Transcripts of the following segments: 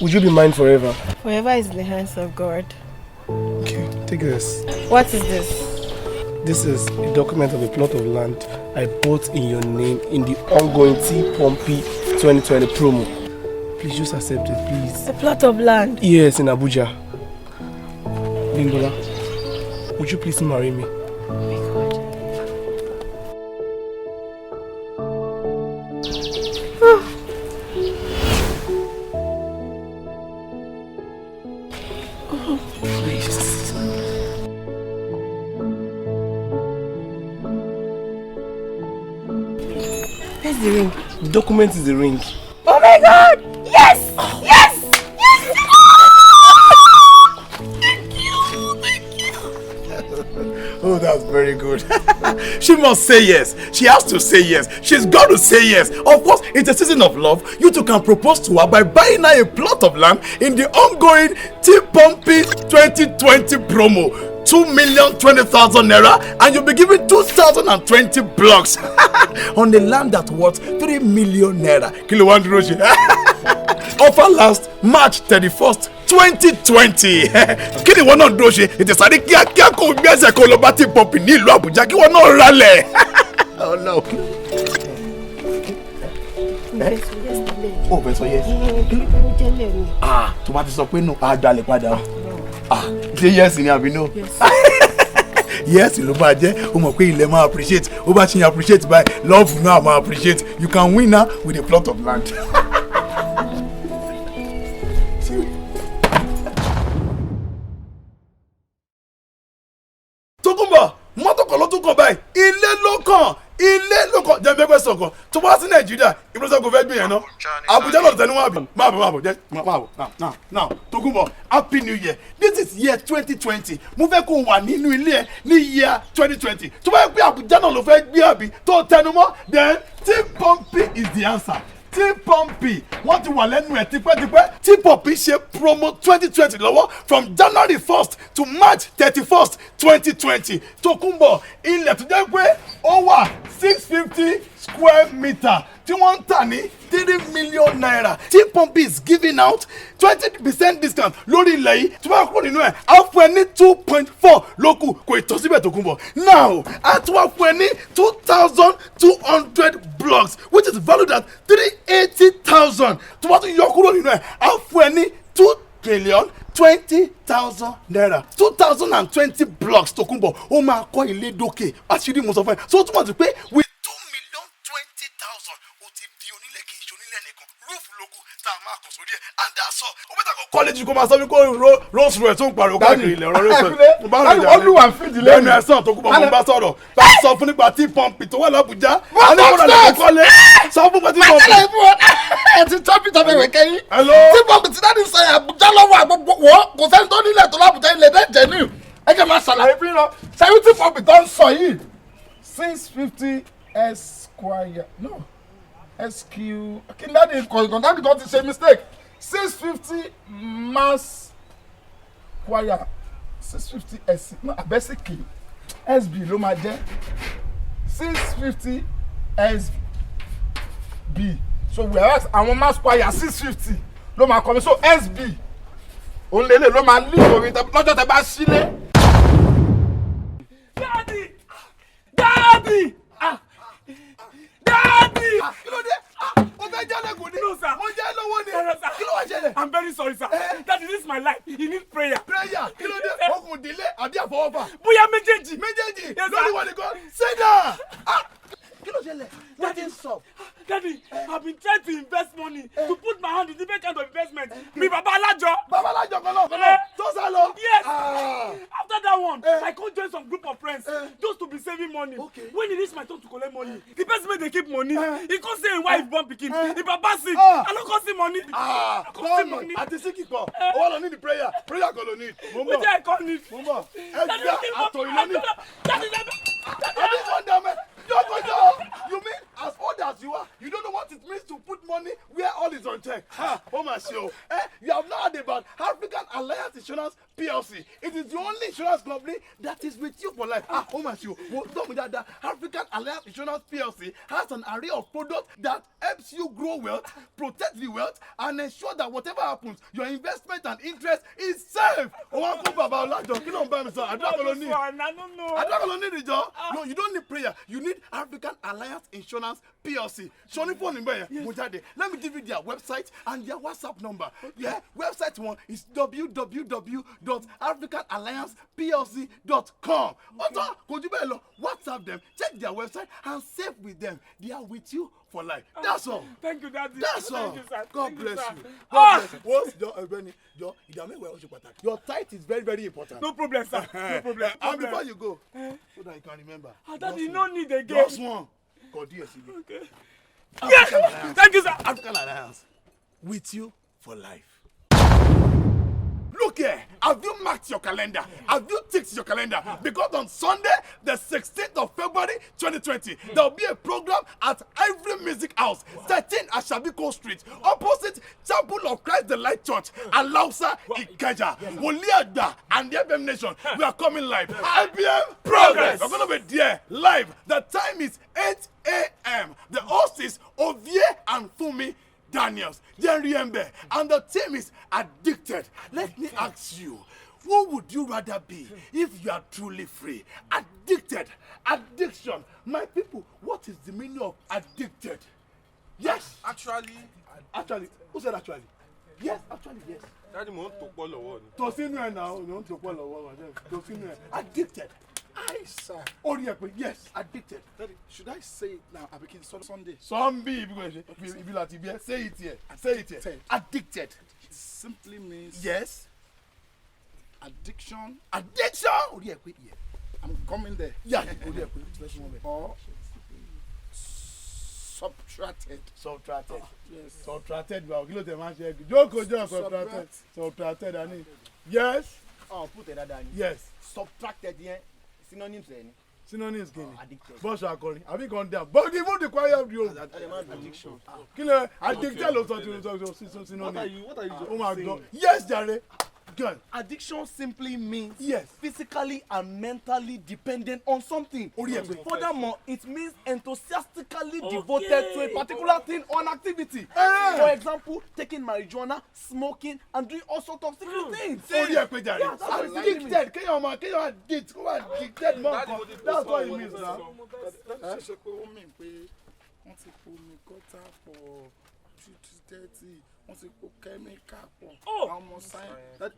Would you be mine forever? Forever is in the hands of God. Okay, take this. What is this? This is a document of a plot of land I bought in your name in the ongoing T-Pompey 2020 promo. Please just accept it, please. A plot of land? Yes, in Abuja. Bimbola, would you please marry me? Where's the ring? The document is the ring. Oh my God! Yes! Yes! Yes! Thank you! Oh, that's very good. She must say yes. She has to say yes. She's got to say yes. Of course, it's a season of love. You two can propose to her by buying her a plot of land in the ongoing T-Pompey 2020 promo. 2,020,000 naira, and you'll be given 2,020 blocks on the land that worth 3 million naira. Kilo one Roshi. Offer lasts March 31st, 2020. Kí ni wọ́n náà dúró ṣe? Ètò sáré kíákíá kó gbé ẹsẹ̀ kó lọ bá T-Pompey ní ìlú Àbújá kí wọ́n náà rálẹ̀. Oh no. Ó fẹ́ sọ yes. Tó bá ti sọ pé no, á dalẹ̀ padà. Ṣé yes ni àbí no? Yes ló bá jẹ́, ó mọ̀ pé ilẹ̀ máa appreciate, ó bá ṣe appreciate by love náà máa appreciate. You can win her with a plot of land. Tókunbọ̀, mọ́tò kan ló tún kàn báyìí, ilé ló kàn jẹ́ mẹ́gbẹ́ sọ̀kan tó bá sí Nàìjíríà ìbúrọ́sọ̀ kò fẹ́ gbé yẹn náà Abuja lọ́dọ̀ tẹnu wọn àbí máa bọ̀ now Tókunbọ̀ happy new year, this is year 2020 mo fẹ́ kó wà nínú ilé ẹ ní year 2020 tó bá yẹ pé Abuja náà ló fẹ́ gbé àbí tó tẹnu mọ́ then T-Pompey is the answer. T-Pompey wọ́n ti wà lẹ́nu ẹ̀ tipẹ́tipẹ́. T-Pompey ṣe promo 2020 lọ́wọ́ from January 1st to March 31st 2020. Tókunbọ̀ ilẹ̀ tó jẹ́ pé ó wà 650 square meter tí wọ́n ń tà ní 3 million naira. T-Pompey is giving out 20% discount lórí ilẹ̀ yìí tí wọ́n kúrò nínú ẹ̀ á fún ẹ ní 2.4 lókù kò ì tó síbẹ̀ Tókunbọ̀. Now á tún wá fún ẹ ní 2,200 blocks which is valued at 380,000 tí wọ́n tún yọ kúrò nínú ẹ̀ á fún ẹ ní 2,020,000 naira. 2,020 blocks Tókunbọ̀ ó máa kọ́ ilé dókè àṣírí mo sọ fún ẹ so ó túmọ̀ sí pé with 2,020,000 ó ti di onílé kì í ṣe onílé nìkan roof lóko tá a máa kàn sórí ẹ̀ and that's all. ó bẹ́ẹ̀ kọ́ kọ́lẹ́jì kó máa sọ wípé Rolls Royce tó ń pariwo káàkiri ilẹ̀ ọ̀rọ̀ Rolls Royce. olúwa fìdí lẹ́nu ẹ̀sán Tókunbọ̀ mo bá sọ̀rọ̀ bá sọ fún nípa T-Pompey tó wà l'Abuja. Kọ́lé sọ fún pé T-Pompey. ẹ ti tọ́pì tọ́pì wẹ̀ kẹ́yìn. T-Pompey ti dáàdi sọ Abuja lọ́wọ́ àgbọ̀gbọ̀ wọ́ kò sẹ́ni tó nílẹ̀ tó l'Abuja ilẹ̀ dẹ́jẹ̀ ní. ẹ jẹ́ máa ṣàlàyé fún yín lọ ṣẹ́yìn T-Pompey tó ń sọ yìí 650 Esquire no SQ kí ni dáàdi kọ̀ọ̀kan dáàdi kan ti ṣe mistake 650 mass choir 650 SC no abẹ́sìkì SB ló máa jẹ́ 650 SB so whereas àwọn mass choir 650 ló máa kọ́ mi so SB òun lélẹ̀ ló máa lé orin lọ́jọ́ tẹ bá sílé. Daddy! Kí ló dé? Mo fẹ́ jálẹ̀ kò ní. No sir. Mo jẹ́ lọ́wọ́ ni. Kí ló wá ṣẹlẹ̀? I'm very sorry sir. Daddy, this is my life. You need prayer. Prayer. Kí ló dé? Okùn délé àbí àfọwọ́fà. Bóyá méjèèjì. Méjèèjì. Yes, Lórí sir. wọn nìkan. Say that. Kí ló ṣẹlẹ̀? What is up? Daddy, I've been trying to invest money to put my hand in different kind of investment. Mi baba alájọ. Bàbá alájọ kan náà. Tó sá lọ. Yes. After that one, I come join some group of friends just to be saving money. Okay. When it reach my turn to collect money, the person wey dey keep money, he come say him wife born pikin, the baba sick, I no come see money. I come see money. Àti síkì pọ̀. Owó lọ ní the prayer. Prayer kan ló ní. Mo ń bọ̀. Wetin I come need? Mo ń bọ̀. Daddy, Ẹgbẹ́ àtọ̀ ìlú ní. Daddy, Àbí wọ́n dà mẹ́. You mean as old as you are, you don't know what what it means to put money where all is on check. Oh my show. You have not heard about African Alliance Insurance PLC. It is the only insurance company that is with you for life. Oh my show. Well, tell me that African Alliance Insurance PLC has an array of products that helps you grow wealth, protect the wealth, and ensure that whatever happens, your investment and interest is safe. No, you don't need prayer. You need African Alliance Insurance PLC. Let me give you their website and their WhatsApp number. Yeah, website one is www.africanallianceplc.com. Also, could you WhatsApp them, check their website, and save with them. They are with you for life. That's all. Thank you, Daddy. That's all. Thank you, sir. God bless you. you. God bless you. What's your tithe is very, very important. No problem, sir. No problem. And before you go, so that you can remember. Daddy, no need again. Just one. God, okay. Yes! Thank you, sir. African Alliance. With you for life. Look here, have you marked your calendar? Have you ticked your calendar? Because on Sunday, the 16th of February 2020, there will be a program at Ivory Music House, 13 Ashabiko Street, opposite Chapel of Christ the Light Church, Alausa, Ikeja, Woliagba, and the FM Nation. We are coming live. IBM Progress. We're going to be there live. The time is 8 a.m. The host is Ovie and Fumi Daniels, Jerry Embe, and the team is Addicted. Let me ask you, who would you rather be if you are truly free? Addicted, addiction. My people, what is the meaning of addicted? Yes. Actually, who said actually? Yes, actually, yes. Daddy, mo ń tòpọ̀ lọ́wọ́ ni. Tosinu ẹ̀ náà, mo ń tòpọ̀ lọ́wọ́. Tosinu ẹ̀. Addicted. Sir. Yes, addicted. Daddy, should I say it now? I begin Sunday. Sunday, say it here. Say it here. Addicted. It simply means yes. Addiction. Addiction. I'm coming there. Yeah. Or subtracted. Subtracted. Yes. Subtracted. Subtracted. Yes. Oh, put it that. Yes. Subtracted here. Synonyms then. Synonyms again. Addicted. Boss are calling. Have you gone there? But even the choir of you. Addiction. Killer. Addicted also synonym. What are you Oh my God. Yes, Jare. Good. Addiction simply means yes, physically and mentally dependent on something. Furthermore, it means enthusiastically devoted to a particular thing or an activity. For example, taking marijuana, smoking, and doing all sorts of secret things. Addicted. Addicted. That's what it means now. That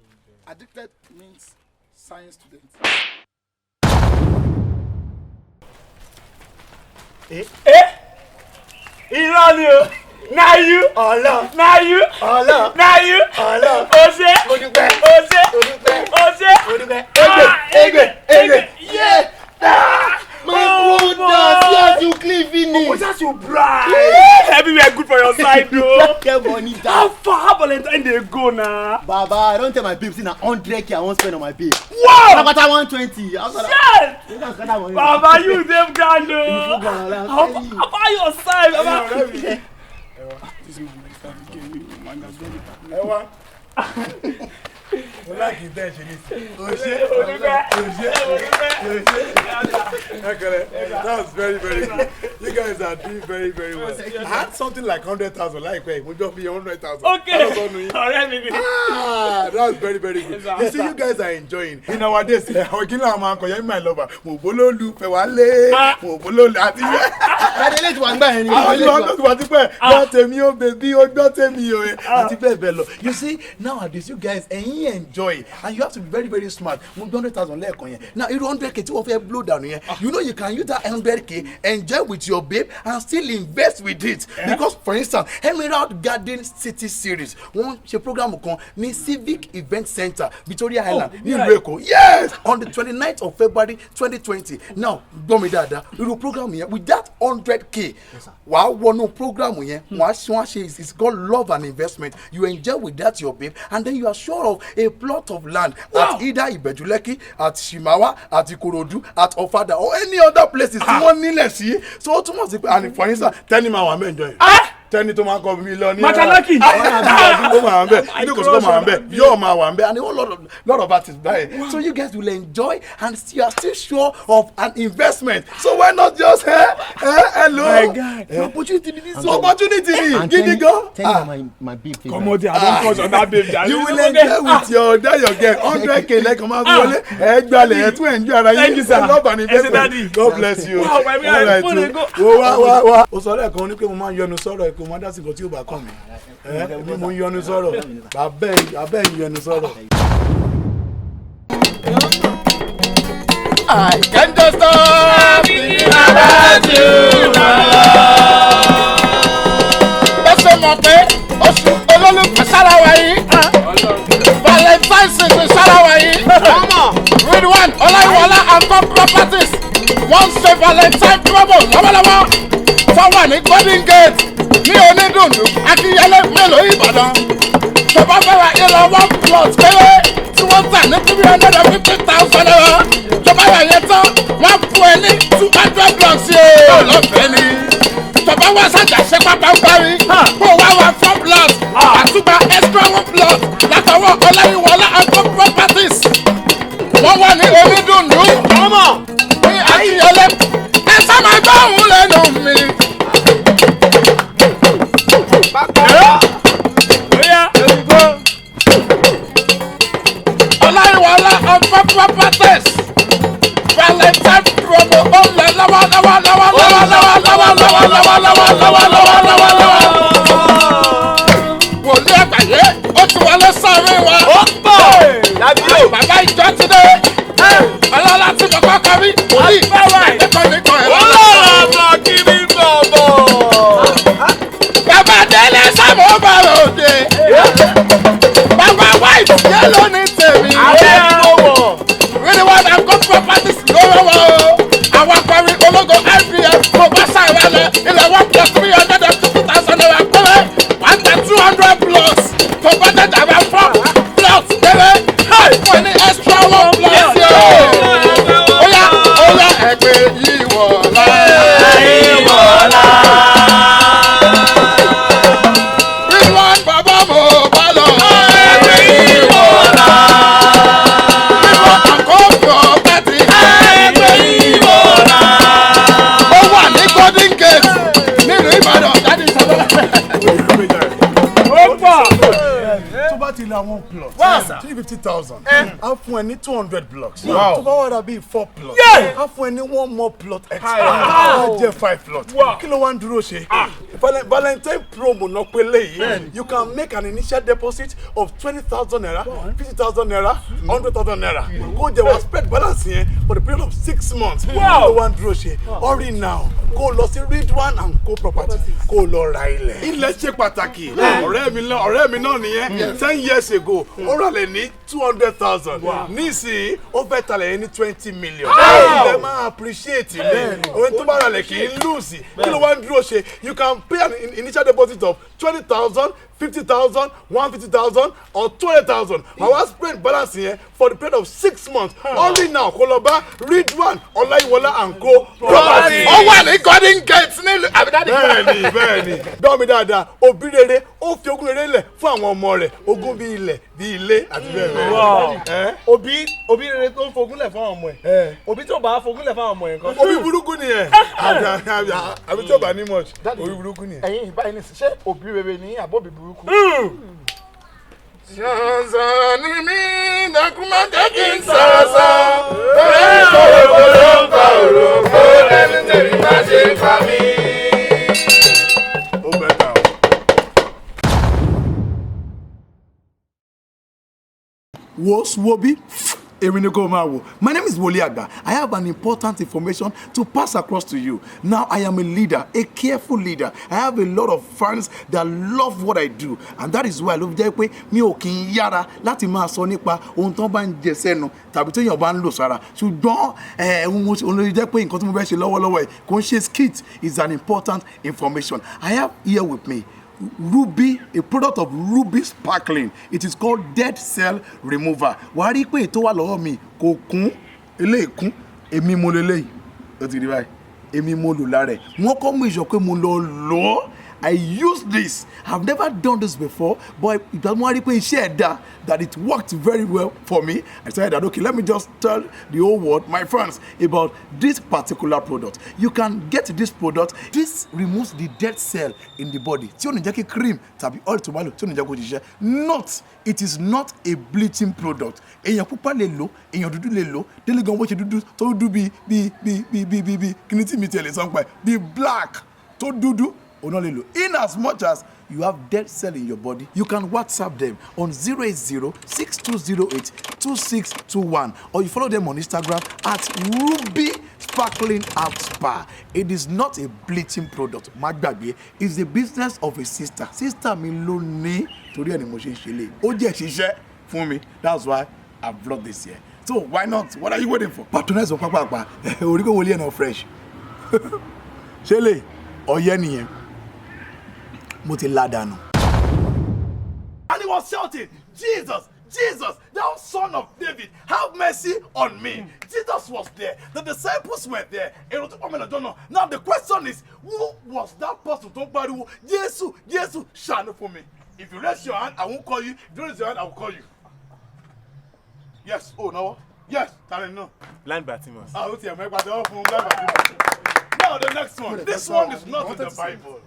addicted means science student. Irọ́ ni o. Na you. Allah. Na you. Allah. Na you. Allah. Ose. Odúpẹ́. Ose. Odúpẹ́. Ose. Odúpẹ́. Egbe. Yeah. My brother, see as you clean finish. Oh, just you bright. Everywhere good for your side, though. Get money How down. far Valentine dey go now? Baba, I don't tell my babes in 100K I won't spend on my babe. Wow! How about 120? Shit! Baba, you them grand, though. How far your side, Baba? Like intention. That's very, very good. You guys are doing very, very well. I had something like 100,000. Like, wait, we'll just be 100,000. Okay. That's very, very good. You see, you guys are enjoying. In our days, our killer man, my lover, Mobololu, Fewale, Mobololu, you see, nowadays, you guys enjoy, and you have to be very, very smart. 100,000 now, you 100K to blow down here. You know, you can use that 100K, enjoy with your babe, and still invest with it. Because, for instance, Emerald Garden City Series, one program ni Civic Event Center, Victoria Island, New York. Yes, on the 29th of February 2020. Now, Domidada, you program here with that 100K. Wow, one program here. It's called Love and Investment. You enjoy with that your babe, and then you are sure of a plot of land at either Ibejuleki, at Shimawa, at Ikorodu, at Ofada, or any other places. So, and for instance, tell him how I'm enjoying. tẹ́ni tó máa ń kọ́ mílíọ̀nù. Machalaki. Ó máa ń bẹ̀ inú kò sí kó máa ń bẹ̀ yóò máa wà ń bẹ̀ and a whole lot of artists buy it. So you guys will enjoy and you are still sure of an investment. So why not just hello? My God. Opportunity ni gidi gan. My babe. Come on there, I don't touch on that babe. You will enjoy with your girl 100k lẹ́kọ̀ọ́ máa fi wọlé ẹgbàlẹ̀ ẹ̀ tún enjoy ara Thank you, sir. love and investment. God bless you. Wow, my man, All right, phone go. wá. O sọ lẹ́ẹ̀kan ní pé mo máa ń yọnu sọ̀rọ̀ ẹ̀kọ́ máa dá sí nǹkan tí ó bá kàn mí. Mo ń yọnu sọ̀rọ̀ abẹ́ ń yọnu sọ̀rọ̀. I can't just stop thinking about you, my love. Bẹ́sẹ̀ mọ̀ pé oṣù olólùfẹ́ sára wa yìí. Valentine's is sára wa yìí. Ridwan Ọláyíwọlá and Co Properties wọ́n ṣe Valentine promo lọ́wọ́lọ́wọ́ tó wà ní Golden Gate ní Onídùndú Akínyẹlé mélòó Ìbàdàn. Tó bá fẹ́ ra ilẹ̀ 1 plot péré tí wọ́n tà ní 350,000 naira. Tó bá ra yẹn tán wọ́n fún ẹ ní 200 blocks yóò lọ́fẹ̀ẹ́ ni. Tó bá wá sájà ṣe pápá ń parí kó wá wá 4 plots àtúgbà extra 1 plot látọwọ́ Ọláyíwọlá and Co Properties. Wọ́n wà ní Onídùndú ní Akínyẹlé ẹ sá máa gbọ́ òun lẹ́nu mi. Ọláyíwọlá and Co Properties Valentine promo ó lẹ lọ́wọ́lọ́wọ́. Wòlíì àgbáyé ó ti wọlé sáré wa. Bàbá ìjọ ti dé. Ọlọ́lá tí mo kọ́kọ́ rí. Wòlíì ẹ̀kọ́ mi kọ́ ẹ̀ Bàbá Délé Sámú bàrà òde. Bàbá White yẹ́lò ní tèmi. Ridwan and Co Properties lówó o. Àwọn akọrin ológo IVF kò bá ṣàwálẹ̀ ilẹ̀ 1+350,000 naira péré 1+200 plus kò bá dẹ̀dẹ̀ àbá 4 plots péré fún ní extra 1 plus yóò. Óyá ẹgbẹ́ yìí wọ̀ọ́lá. Ridwan bàbá mo bá lọ. Ẹgbẹ́ yìí wọ̀ọ́lá. Ridwan and Co Properties. Ẹgbẹ́ yìí wọ̀ọ́lá. Ó wà ní Golden Gate nínú Ìbàdàn jáde ìṣàlọ́lá. Tó bá ti la 1 plot 350,000 á fún ẹ ní 200 blocks. Tó bá wà dàbí 4 plots á fún ẹ ní 1 more plot extra. Á jẹ́ 5 plots. Kí ló wá ń dúró ṣe? Valentine promo náà pé léyìí. You can make an initial deposit of 20,000 naira, 50,000 naira, 100,000 naira. Kó jẹ́ wá spread balance yẹn for the period of 6 months. Kí ló wá ń dúró ṣe? Hurry now. Kó lọ sí Ridwan and Co Properties. Kó lọ ra ilẹ̀. Ilẹ̀ ṣe pàtàkì. Ọ̀rẹ́ mi náà nìyẹn. 10 years ago ó rà lẹ̀ ní 200,000 nísìnyí ó fẹ́ talẹ̀ yẹn ní 20 million. Ilẹ̀ máa appreciate ilẹ̀ òun tó bá rà lẹ̀ kì í lose. Kí ló wá ń dúró ṣe? You can pay an initial deposit of 20,000, 50,000, 150,000 or 200,000. Our spread balance here for the period of 6 months. Only now kó lọ bá Ridwan Ọláyíwọlá and Co Properties. Ó wà ní Golden Gate nílùú àbídáde. Bẹ́ẹ̀ni dọ́mi dáadáa òbí rere ó fi ogún rere lẹ̀ fún àwọn ọmọ rẹ̀ ogún bíi ilẹ̀ bíi ilé àti bẹ́ẹ̀ bẹ́ẹ̀. Òbí rere tó ń fogúnlẹ̀ fún àwọn ọmọ ẹ̀. Òbí tó bá fogúnlẹ̀ fún àwọn ọmọ ẹ̀ nǹkan. Òbí burúkú nìyẹn àbí tó bá ní much òbí burúkú nìyẹn. Ẹ̀yin ìbáyìí ní ṣe òbí rere ní àbóbí burúkú. Ṣàṣà ni mí dàkúmọ̀ jẹ́ kí n ṣàṣà. Bẹ́ẹ̀ kòròkò ló ń fa òròkò lẹ́nu tèmi má ṣe fa mí. Ó bẹ́ẹ̀ ta o. Wo bí? Èmi ni kò máa wò. My name is Wòlíì Àgbà. I have an important information to pass across to you. Now I am a leader, a careful leader. I have a lot of fans that love what I do, and that is why ló fi jẹ́ pé mi ò kì í yára láti máa sọ nípa ohun tó bá ń jẹ sẹ́nu tàbí téèyàn bá ń lò sára. Ṣùgbọ́n ohun ló jẹ́ pé nǹkan tí mo fẹ́ ṣe lọ́wọ́lọ́wọ́ ẹ̀ kò ń ṣe skit is an important information. I have here with me Ruby, a product of Ruby Sparkling. It is called Dead Cell Remover. Wàá rí pé ètò wà lọ́wọ́ mi kò kún eléyìí kún èmi mo lélẹ́yìí ó ti rí báyìí èmi mo lò lára ẹ̀ wọ́n kọ́ mú ìṣọ̀ pé mo lọ lò ó I use this. I've never done this before, but that it worked very well for me. I said that, okay, let me just tell the whole world, my friends, about this particular product. You can get this product. This removes the dead cell in the body. Cream, not, it is not a bleaching product. Be black to do in as much as you have dead cell in your body, you can WhatsApp them on 080-6208-2621 or you follow them on Instagram at Ruby Sparkling Out Spa. It is not a bleaching product. Magbabe is the business of a sister. Sister mi lo ni tori eni mo se sele. O je sise fún mi. That's why I vlog this year. So why not? What are you waiting for? Patronize on papa. Oriko wole na fresh. Shele oye niyen. Mo ti ladanu. And he was shouting, Jesus, Jesus, thou son of David, have mercy on me. Jesus was there. The disciples were there. Now the question is, who was that person to talk Jesus, Jesus, shine for me. If you raise your hand, I won't call you. If you raise your hand, I will call you. Yes. Oh, no. Yes. No. Blind Bartimaeus. Now the next one. This one is not in the Bible.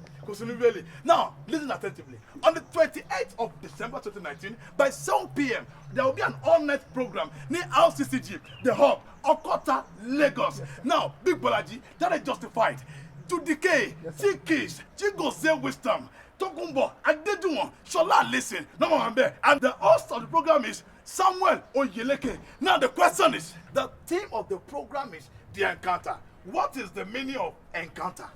Now, listen attentively. On the 28th of December 2019, by 7 p.m., there will be an all-night program near RCCG, The Hub, Okota, Lagos. Now, Big Bolaji, that is justified. To decay, Chikis, Chigose Wisdom, Tokumbo, Adeduwon, Shola Listen, Nomambe, and the host of the program is Samuel Oyeleke. Now, the question is, the theme of the program is The Encounter. What is the meaning of encounter?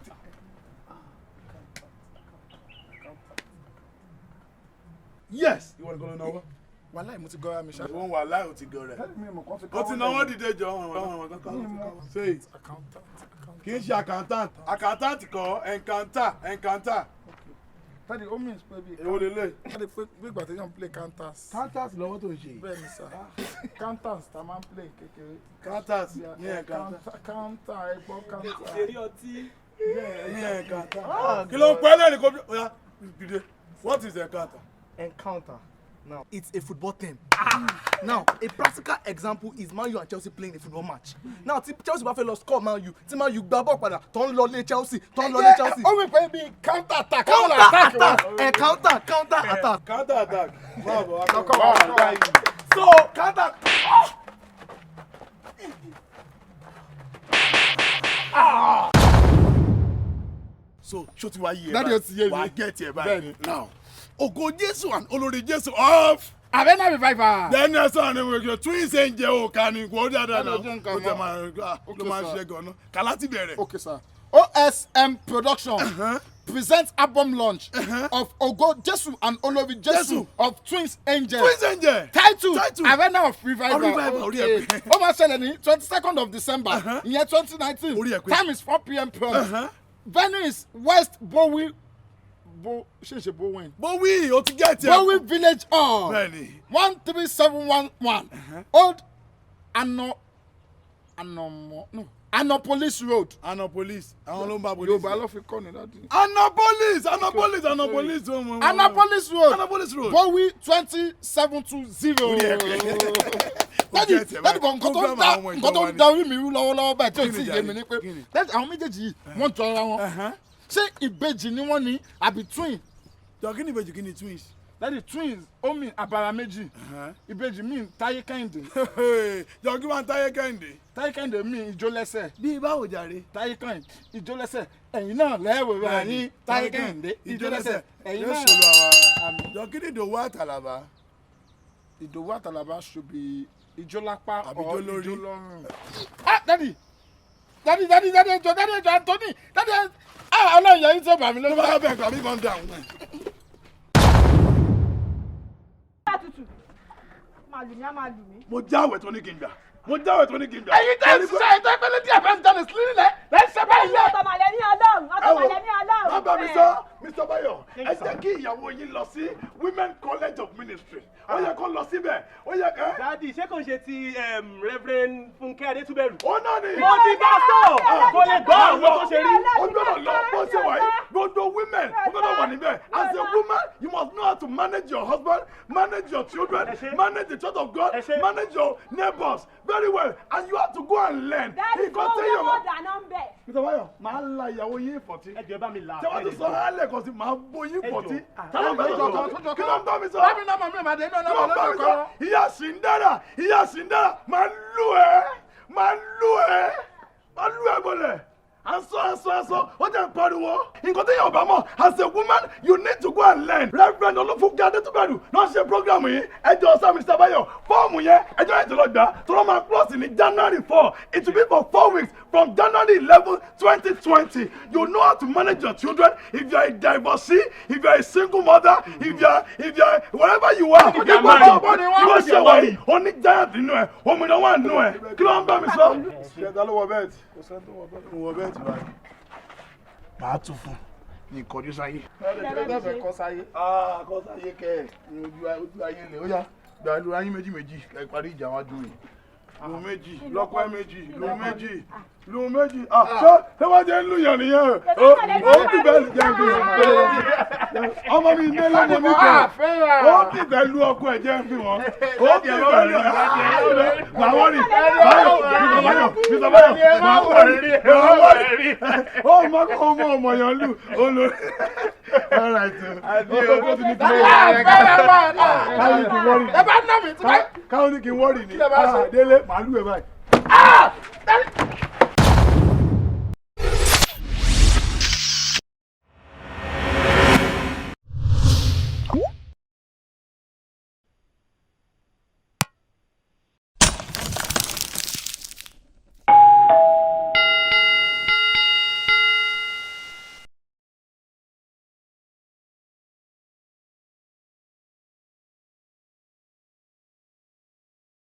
Yes. You want to go to Noah? Wallahi mo ti go ra mi sha. Won wallahi o ti go re. O ti na won dìde jo. Say it. Accountant. Kì í ṣe accountant. Accountant ko encounter. Daddy, o means baby. Èwo lele. Daddy, big but you play counters. Counters lọ́wọ́ tó ṣe. Bẹ́ẹ̀ni sir. Counters ta man play kékeré. Counters. Yeah, counter, egbo counter. Eri ọtí. Yeah, counter. Kí ló ń pẹ́ lẹ́nu kó bí. Oya, dìde. What is encounter? Encounter. Now, it's a football term. Now, a practical example is Man U and Chelsea playing a football match. Now, Chelsea bá fẹ́ lọ score Man U, tí Man U gbá ball padà, tó ń lọ lé Chelsea. Ó wí pé bí counter attack. Counter attack. Counter attack. Counter attack. Wow. So, counter. So, ṣó ti wá yé. Daddy, ó ti yé mi. Wàá get here báyìí. Now, Ògo Jésù and Olórí Jésù off. Arena Revival. Then next one we go twins angel kan ni go da na. O te ma ṣe gan-an. Kalati bẹ̀rẹ̀. Okay sir. OSM Production presents album launch of Ògo Jésù and Olórí Jésù of Twins Angel. Twins Angel. Title Arena of Revival. Okay. Ó máa ṣẹlẹ̀ ní 22nd of December ìyẹn 2019. Time is 4 p.m. prompt. Venue is West Bowie. Bowie, o ti get here. Bowie Village Hall. 13711. Old Annapolis Road. Annapolis. Àwọn ló ń bá police. Yorùbá ló fi kọ́ ni láti. Annapolis Road. Annapolis Road. Bowie 2720. Daddy, nǹkan tó ń darí mi rú lọ́wọ́lọ́wọ́ báyìí tí ò tí ì yé mi ní pé àwọn méjèèjì yìí wọ́n jọra wọn. Ṣé ìbejì ni wọ́n ní àbí twin? Jọ̀gí ni ìbejì kí ni twins? Daddy, twins ó mean àbàrà méjì. Ìbejì mean Táyé Kẹ́hìndé. Jọ̀gí máa ń Táyé Kẹ́hìndé. Táyé Kẹ́hìndé mean ìjólẹ́sẹ̀. Bí báwo jàre? Táyé Kẹ́hìndé ìjólẹ́sẹ̀. Ẹ̀yin náà lẹ́wọ̀ rẹ̀ ní Táyé Kẹ́hìndé ìjólẹ́sẹ̀. Ẹ̀yin náà. Jọ̀gí ni Ìdòwú Àtàlàbá. Ìdòwú Àtàlàbá should be ìjólápá or ìjólọ́rùn. Daddy Anthony. Daddy ọlọ́run yẹn ń sọ̀bà mi ló bá bẹ̀ gbà mí kan dà wọ́n. Mo jáwèé tó ní kí n gbà. Ẹyin tẹ́ ẹ ṣiṣẹ́ ètò ìpele díẹ̀ fẹ́ ń tẹ́lẹ̀ sílẹ̀ lẹ́ ṣe báyìí lẹ́. Ọ̀tọ̀mọ̀lẹ́mí Ọlọ́run. Má bá mi sọ Mr. Bayo, ẹ jẹ́ kí ìyàwó yín lọ sí Women College of Ministry. Ó yẹ kó lọ síbẹ̀. Ó yẹ kẹ́. Daddy, ṣé kò ń ṣe ti Reverend Funke Adétúbẹ̀rù? Ó náà ni. Mo ti bá sọ. Kò lè gbọ́ àwọn tó ṣe rí. Ó gbọ́dọ̀ lọ bó ṣe wà yìí. Gbogbo women, ó gbọ́dọ̀ wà níbẹ̀. As a woman, you must know how to manage your husband, manage your children, manage the church of God, manage your neighbors very well. And you have to go and learn. Daddy, go where more than number. Mr. Bayo, máa la ìyàwó yín fọ̀tí. Ẹ jẹ́ bá mi là. Tí wọ́n ti sọ álẹ̀ kan sí, máa bo yín fọ̀tí. Kí ló ń bá mi sọ? Bámi náà mọ̀ mí màdé mi náà mọ̀ lọ́dọ̀ kan. Ìyá Sindara, máa lù ẹ́, máa lù ẹ́ bọ̀lẹ̀. Aṣọ, ó jẹ́ ìpariwo. Nǹkan tí yóò bá mọ̀, as a woman, you need to go and learn. Reverend Olúfúnkẹ́ Adétúbẹ̀rù náà ṣe program yìí. Ẹjọ́ sá Mr. Bayo, fọ́ọ̀mù yẹn, ẹjọ́ ètò lọ gbà. Tọ́lọ́ máa close ní January 4. It will be for 4 weeks from January 11, 2020. You know how to manage your children. If you are a divorcee, if you are a single mother, if you are wherever you are. Yóò ṣe wáyé, ó ní giant nínú ẹ̀, òmìnira wà nínú ẹ̀. Kí ló ń bá mi sọ? Ṣé ẹ̀dá ló wọ bẹ́ẹ̀tì? Kò sẹ́ni tó wọ bẹ́ẹ̀tì báyìí. Màá tún fún ní ìkọjú sáyé. Ẹ̀ẹ́dẹ́gbẹ̀ẹ́ kọ́ sáyé. Kọ́ sáyé kẹ́ ẹ̀ ojú ayé lè ó yá gba lu ayé méjì ẹ parí ìjà wájú yìí. Lu méjì lọ́pọ̀ méjì lu méjì. Ṣé wọ́n jẹ́ ń lùyàn nìyẹn? Ó ti bẹ́ẹ̀ jẹ́ ń lùyàn. Ọmọ mi ní lọ́nà mi kẹ́. Ó ti bẹ́ẹ̀ lu ọkọ ẹ̀ jẹ́ ń fi wọ́n. Ó ti bẹ́ẹ̀ lu màwọ́ rí. Mr. Bayo, màwọ́ rí. Ó mọ kó mọ ọmọ yẹn lù. Ó lò. All right. Káwọn ní kí n wọ́ọ̀rì ni. Délé màálù ẹ̀ báyìí.